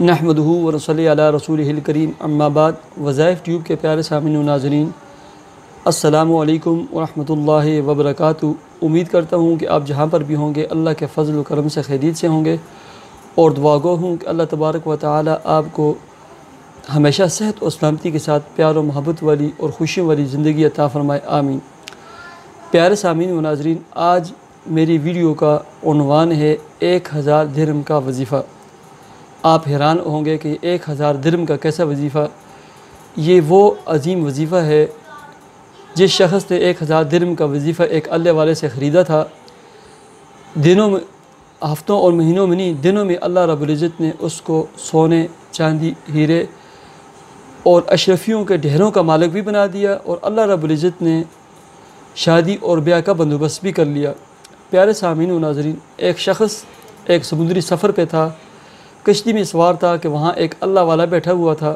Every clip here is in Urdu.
نحمدہ ونصلی علی رسولہ الکریم اما بعد۔ وظائف ٹیوب کے پیارے سامعین و ناظرین، السلام علیکم ورحمۃ اللہ وبرکاتہ۔ امید کرتا ہوں کہ آپ جہاں پر بھی ہوں گے اللہ کے فضل و کرم سے خیریت سے ہوں گے، اور دعا گو ہوں کہ اللہ تبارک و تعالی آپ کو ہمیشہ صحت و سلامتی کے ساتھ پیار و محبت والی اور خوشیوں والی زندگی عطا فرمائے، آمین۔ پیارے سامعین و ناظرین، آج میری ویڈیو کا عنوان ہے 1000 درہم کا وظیفہ۔ آپ حیران ہوں گے کہ 1000 درہم کا کیسا وظیفہ؟ یہ وہ عظیم وظیفہ ہے جس شخص نے 1000 درہم کا وظیفہ ایک اللہ والے سے خریدا تھا۔ دنوں میں، ہفتوں اور مہینوں میں نہیں، دنوں میں اللہ رب العزت نے اس کو سونے، چاندی، ہیرے اور اشرفیوں کے ڈھیروں کا مالک بھی بنا دیا، اور اللہ رب العزت نے شادی اور بیاہ کا بندوبست بھی کر لیا۔ پیارے سامعین و ناظرین، ایک شخص ایک سمندری سفر پہ تھا، کشتی میں سوار تھا کہ وہاں ایک اللہ والا بیٹھا ہوا تھا۔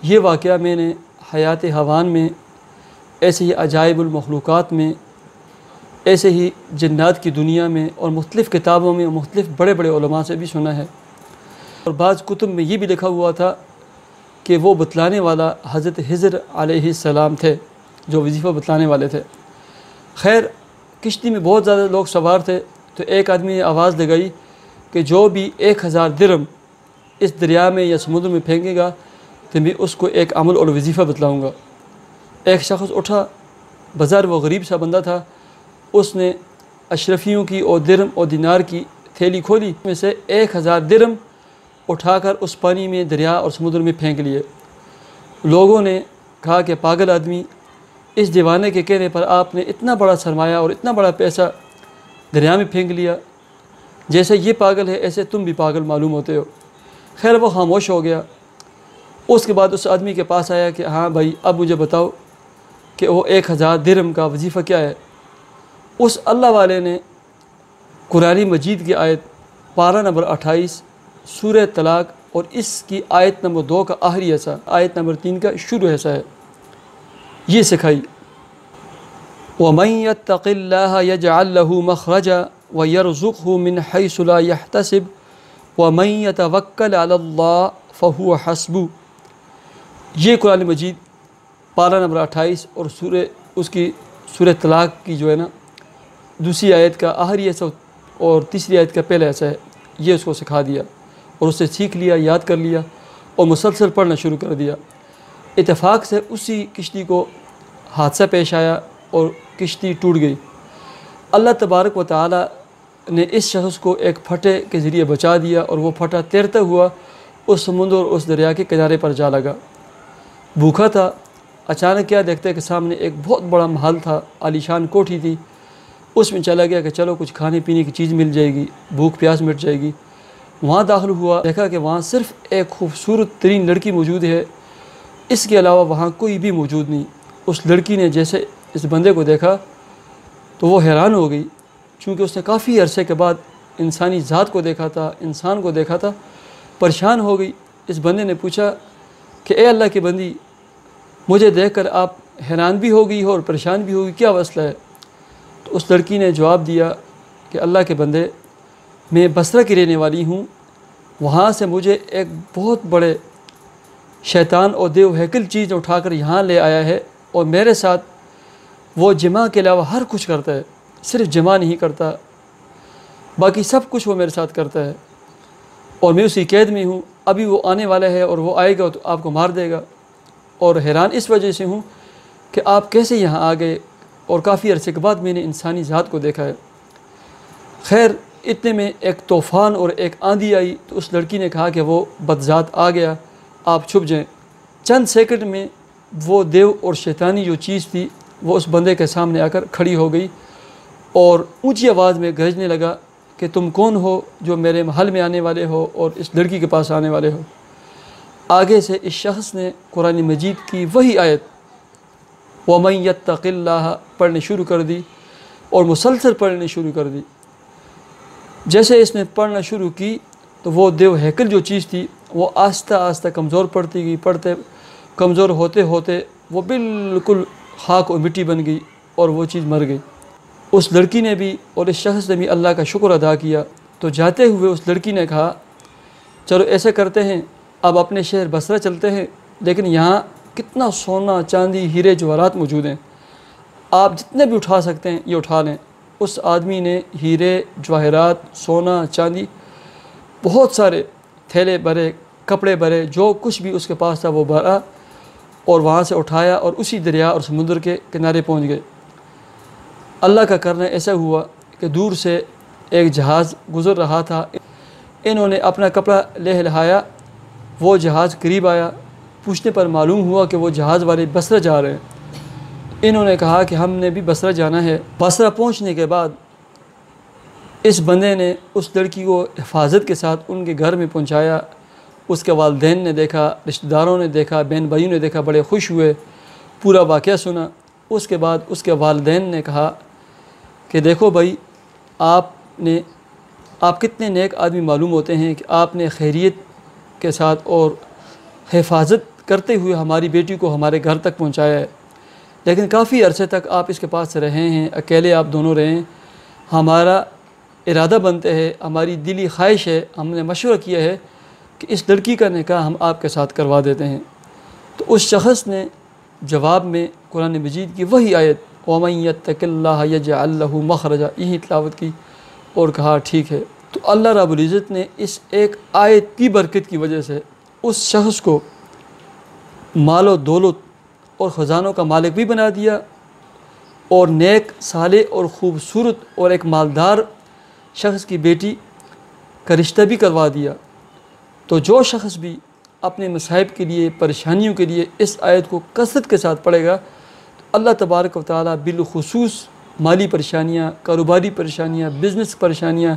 یہ واقعہ میں نے حیات حیوان میں، ایسے ہی عجائب المخلوقات میں، ایسے ہی جنات کی دنیا میں، اور مختلف کتابوں میں مختلف بڑے بڑے علماء سے بھی سنا ہے، اور بعض کتب میں یہ بھی لکھا ہوا تھا کہ وہ بتلانے والا حضرت حضر علیہ السلام تھے، جو وظیفہ بتلانے والے تھے۔ خیر، کشتی میں بہت زیادہ لوگ سوار تھے، تو ایک آدمی نے آواز لگائی کہ جو بھی 1000 درہم اس دریا میں یا سمندر میں پھینکے گا تو میں اس کو ایک عمل اور وظیفہ بتلاؤں گا۔ ایک شخص اٹھا، بظاہر وہ غریب سا بندہ تھا، اس نے اشرفیوں کی اور درہم اور دینار کی تھیلی کھولی، میں سے 1000 درہم اٹھا کر اس پانی میں، دریا اور سمندر میں پھینک لیے۔ لوگوں نے کہا کہ پاگل آدمی، اس دیوانے کے کہنے پر آپ نے اتنا بڑا سرمایہ اور اتنا بڑا پیسہ دریا میں پھینک لیا، جیسے یہ پاگل ہے ایسے تم بھی پاگل معلوم ہوتے ہو۔ خیر، وہ خاموش ہو گیا۔ اس کے بعد اس آدمی کے پاس آیا کہ ہاں بھائی، اب مجھے بتاؤ کہ وہ 1000 درہم کا وظیفہ کیا ہے؟ اس اللہ والے نے قرآن مجید کی آیت پارہ نمبر 28 سورہ طلاق اور اس کی آیت نمبر 2 کا آخری حصہ، آیت نمبر 3 کا شروع حصہ ہے، یہ سکھائی۔ وَمَن يَتَّقِ اللَّهَ يَجْعَل لَّهُ مَخْرَجًا وَيَرْزُقْهُ مِنْ حَيْثُ لَا يَحْتَسِبُ وَمَن يَتَوَكَّلْ عَلَى اللَّهِ فَهُوَ حَسْبُهُ۔ یہ قرآن مجید پارہ نمبر 28 اور اس کی سورہ طلاق کی جو ہے نا دوسری آیت کا آخری حصہ اور تیسری آیت کا پہلا حصہ ہے، یہ اس کو سکھا دیا، اور اس سے سیکھ لیا، یاد کر لیا، اور مسلسل پڑھنا شروع کر دیا۔ اتفاق سے اسی کشتی کو حادثہ پیش آیا اور کشتی ٹوٹ گئی۔ اللہ تبارک و تعالی نے اس شخص کو ایک پھٹے کے ذریعے بچا دیا، اور وہ پھٹا تیرتا ہوا اس سمندر اور اس دریا کے کنارے پر جا لگا۔ بھوکا تھا، اچانک کیا دیکھتے کہ سامنے ایک بہت بڑا محل تھا، عالیشان کوٹھی تھی۔ اس میں چلا گیا کہ چلو کچھ کھانے پینے کی چیز مل جائے گی، بھوک پیاس مٹ جائے گی۔ وہاں داخل ہوا، دیکھا کہ وہاں صرف ایک خوبصورت ترین لڑکی موجود ہے، اس کے علاوہ وہاں کوئی بھی موجود نہیں۔ اس لڑکی نے جیسے اس بندے کو دیکھا تو وہ حیران ہو گئی، چونکہ اس نے کافی عرصے کے بعد انسانی ذات کو دیکھا تھا، انسان کو دیکھا تھا، پریشان ہو گئی۔ اس بندے نے پوچھا کہ اے اللہ کی بندی، مجھے دیکھ کر آپ حیران بھی ہو گئی ہو اور پریشان بھی ہوگی، کیا مسئلہ ہے؟ تو اس لڑکی نے جواب دیا کہ اللہ کے بندے، میں بصرہ کی رہنے والی ہوں، وہاں سے مجھے ایک بہت بڑے شیطان اور دیو ہیکل چیز اٹھا کر یہاں لے آیا ہے، اور میرے ساتھ وہ جمع کے علاوہ ہر کچھ کرتا ہے، صرف جمع نہیں کرتا، باقی سب کچھ وہ میرے ساتھ کرتا ہے، اور میں اسی قید میں ہوں۔ ابھی وہ آنے والا ہے اور وہ آئے گا تو آپ کو مار دے گا، اور حیران اس وجہ سے ہوں کہ آپ کیسے یہاں آ گئے، اور کافی عرصے کے بعد میں نے انسانی ذات کو دیکھا ہے۔ خیر، اتنے میں ایک طوفان اور ایک آندھی آئی، تو اس لڑکی نے کہا کہ وہ بدذات آ گیا، آپ چھپ جائیں۔ چند سیکنڈ میں وہ دیو اور شیطانی جو چیز تھی وہ اس بندے کے سامنے آ کر کھڑی ہو گئی، اور اونچی آواز میں گرجنے لگا کہ تم کون ہو جو میرے محل میں آنے والے ہو اور اس لڑکی کے پاس آنے والے ہو؟ آگے سے اس شخص نے قرآن مجید کی وہی آیت وَمَن يَتَّقِ اللَّهَ پڑھنے شروع کر دی، اور مسلسل پڑھنے شروع کر دی۔ جیسے اس نے پڑھنا شروع کی تو وہ دیو ہیکل جو چیز تھی وہ آہستہ آہستہ کمزور پڑتی گئی، پڑھتے کمزور ہوتے ہوتے وہ بالکل خاک اور مٹی بن گئی، اور وہ چیز مر گئی۔ اس لڑکی نے بھی اور اس شخص نے بھی اللہ کا شکر ادا کیا۔ تو جاتے ہوئے اس لڑکی نے کہا چلو ایسے کرتے ہیں، اب اپنے شہر بصرہ چلتے ہیں، لیکن یہاں کتنا سونا چاندی ہیرے جواہرات موجود ہیں، آپ جتنے بھی اٹھا سکتے ہیں یہ اٹھا لیں۔ اس آدمی نے ہیرے جواہرات، سونا چاندی، بہت سارے تھیلے بھرے، کپڑے بھرے، جو کچھ بھی اس کے پاس تھا وہ بھرا اور وہاں سے اٹھایا اور اسی دریا اور سمندر کے کنارے پہنچ گئے۔ اللہ کا کرنا ایسا ہوا کہ دور سے ایک جہاز گزر رہا تھا، انہوں نے اپنا کپڑا لہلایا، وہ جہاز قریب آیا، پوچھنے پر معلوم ہوا کہ وہ جہاز والے بصرہ جا رہے ہیں۔ انہوں نے کہا کہ ہم نے بھی بصرہ جانا ہے۔ بصرہ پہنچنے کے بعد اس بندے نے اس لڑکی کو حفاظت کے ساتھ ان کے گھر میں پہنچایا۔ اس کے والدین نے دیکھا، رشتہ داروں نے دیکھا، بہن بھائیوں نے دیکھا، بڑے خوش ہوئے، پورا واقعہ سنا۔ اس کے بعد اس کے والدین نے کہا کہ دیکھو بھائی، آپ کتنے نیک آدمی معلوم ہوتے ہیں کہ آپ نے خیریت کے ساتھ اور حفاظت کرتے ہوئے ہماری بیٹی کو ہمارے گھر تک پہنچایا ہے، لیکن کافی عرصے تک آپ اس کے پاس رہے ہیں، اکیلے آپ دونوں رہے ہیں۔ ہمارا ارادہ بنتا ہے، ہماری دلی خواہش ہے، ہم نے مشورہ کیا ہے کہ اس لڑکی کا نکاح ہم آپ کے ساتھ کروا دیتے ہیں۔ تو اس شخص نے جواب میں قرآن مجید کی وہی آیت وَمَن يَتَّقِ اللَّهَ يَجْعَل لَّهُ مَخْرَجًا یہی تلاوت کی اور کہا ٹھیک ہے۔ تو اللہ رب العزت نے اس ایک آیت کی برکت کی وجہ سے اس شخص کو مال و دولت اور خزانوں کا مالک بھی بنا دیا، اور نیک، صالح اور خوبصورت اور ایک مالدار شخص کی بیٹی کا رشتہ بھی کروا دیا۔ تو جو شخص بھی اپنے مصائب کے لیے، پریشانیوں کے لیے اس آیت کو کثرت کے ساتھ پڑھے گا تو اللہ تبارک و تعالیٰ بالخصوص مالی پریشانیاں، کاروباری پریشانیاں، بزنس پریشانیاں،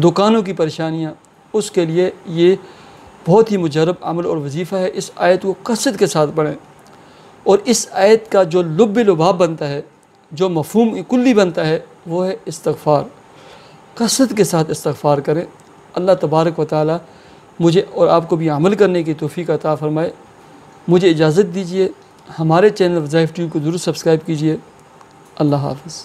دکانوں کی پریشانیاں، اس کے لیے یہ بہت ہی مجرب عمل اور وظیفہ ہے۔ اس آیت کو کثرت کے ساتھ پڑھیں، اور اس آیت کا جو لب لباب بنتا ہے، جو مفہوم کلی بنتا ہے، وہ ہے استغفار۔ کثرت کے ساتھ استغفار کریں۔ اللہ تبارک و تعالیٰ مجھے اور آپ کو بھی عمل کرنے کی توفیق عطا فرمائے۔ مجھے اجازت دیجیے، ہمارے چینل وظائف ٹیوب کو ضرور سبسکرائب کیجیے۔ اللہ حافظ۔